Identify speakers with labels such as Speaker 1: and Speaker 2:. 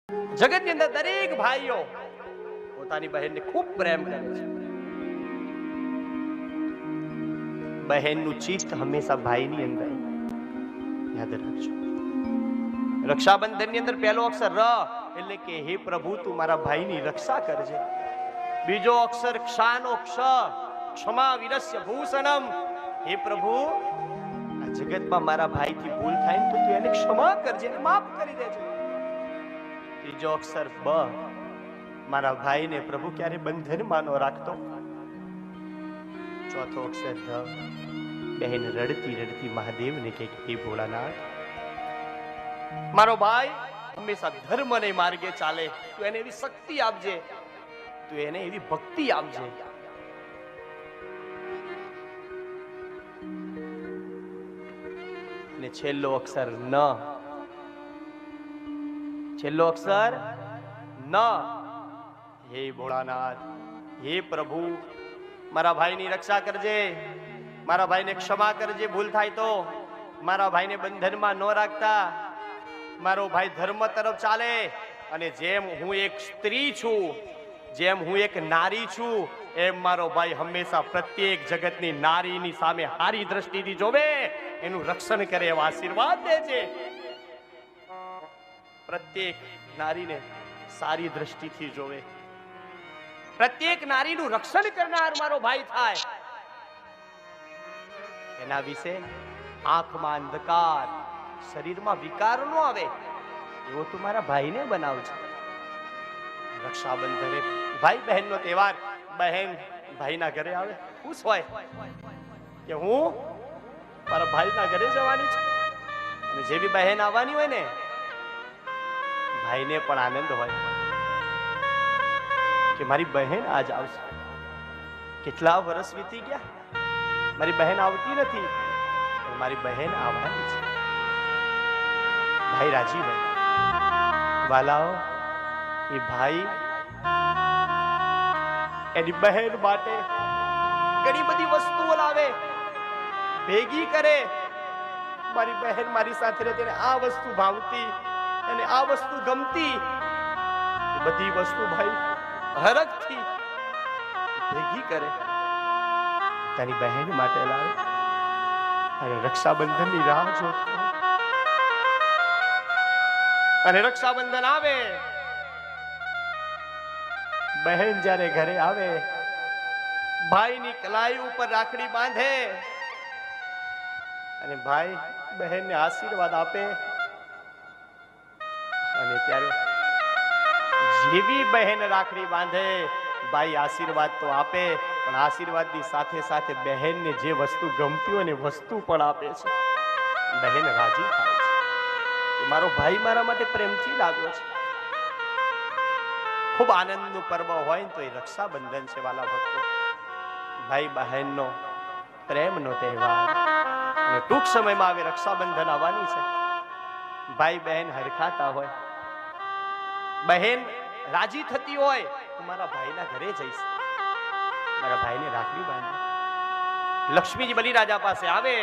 Speaker 1: જગતની અંદર દરેક ભાઈઓ પોતાની બહેનને ખૂબ પ્રેમ કરે છે. બહેનનું ચિત્ત હંમેશા ભાઈની અંદર. યાદ રાખજો. રક્ષાબંધનની અંદર પહેલો અક્ષર ર એટલે કે હે પ્રભુ તું મારા ભાઈની રક્ષા કરજે. બીજો અક્ષર ક્ષાનો ક્ષ ક્ષમા વિરસ્ય ભૂષણમ. હે પ્રભુ આ જગતમાં મારા ભાઈથી ભૂલ થાય ને તો તું એને ક્ષમા કરજે, માફ કરી દેજે. ત્રીજો અક્ષર બ મારા ભાઈને પ્રભુ ક્યારે બંધનમાં ન રાખતો. ચોથો અક્ષર ધ બહેન રડતી રડતી મહાદેવને કહે હે ભોળાનાથ મારો ભાઈ હંમેશા ધર્મને માર્ગે ચાલે, તું એને એવી શક્તિ આપજે, તું એને એવી ભક્તિ આપજે. અને છેલ્લો અક્ષર ન. છેલ્લો અક્ષર ન. હે ભોળાનાથ હે પ્રભુ મારા ભાઈની રક્ષા કરજે, મારા ભાઈને ક્ષમા કરજે, ભૂલ થાય તો મારા ભાઈને બંધનમાં ન રાખતા, મારો ભાઈ ધર્મ તરફ ચાલે. અને જેમ હું એક સ્ત્રી છું, જેમ હું એક નારી છું, એમ મારો ભાઈ હંમેશા પ્રત્યેક જગતની નારીની સામે હારી દ્રષ્ટિથી જોવે, એનું રક્ષણ કરે એવા આશીર્વાદ દે છે. પ્રત્યેક નારીને સારી દ્રષ્ટિથી જોવે, પ્રત્યેક નારીનું રક્ષણ કરનાર મારો ભાઈ થાય. એના વિશે આંખમાં અંધકાર, શરીરમાં વિકાર ન આવે એવો તું મારા ભાઈને બનાવજો. રક્ષાબંધન ભાઈ બહેનનો તહેવાર. બહેન ભાઈના ઘરે આવે ખુશ હોય કે હું મારા ભાઈના ઘરે જવાની છું. અને જે બી બહેન આવવાની હોય ને ભાઈને પણ આનંદ હોય કે મારી બહેન આજ આવશે. કેટલા વર્ષ વીતી ગયા મારી બહેન આવતી નથી, મારી બહેન આવવાની છે. ભાઈ રાજી હોય. વાલાઓ એ ભાઈ એની બહેન માટે ઘણી બધી વસ્તુઓ લાવે, ભેગી કરે. મારી બહેન મારી સાથે રહે, તેને આ વસ્તુ ભાવતી અને આ વસ્તુ ગમતી, બધી વસ્તુ ભાઈ હરખથી ભેગી કરે, તારી બહેન માટે લાવે. અને રક્ષાબંધનની રાહ જોતો. અને રક્ષાબંધન આવે, બહેન જ્યારે ઘરે આવે, ભાઈની કલાઈ ઉપર રાખડી બાંધે અને ભાઈ બહેનને આશીર્વાદ આપે. અને ત્યારે જેવી બહેન રાખડી બાંધે, ભાઈ આશીર્વાદ તો આપે, પણ આશીર્વાદની સાથે સાથે બહેનને જે વસ્તુ ગમતી હોય ને વસ્તુ પણ આપે છે. બહેન રાજી થાય છે કે મારો ભાઈ મારા માટે પ્રેમથી લાગ્યો છે. ખૂબ આનંદનું પર્વ હોય ને તો એ રક્ષાબંધન છે વાલા ભક્તો. ભાઈ બહેનનો પ્રેમનો તહેવાર. અને ટૂંક સમયમાં હવે રક્ષાબંધન આવવાની છે. ભાઈ બહેન હરખાતા હોય, બહેન રાજી થતી હોય તો મારા ભાઈના ઘરે જઈશ, મારા ભાઈને રાખડી બાંધી. લક્ષ્મીજી બલિરાજા પાસે આવે,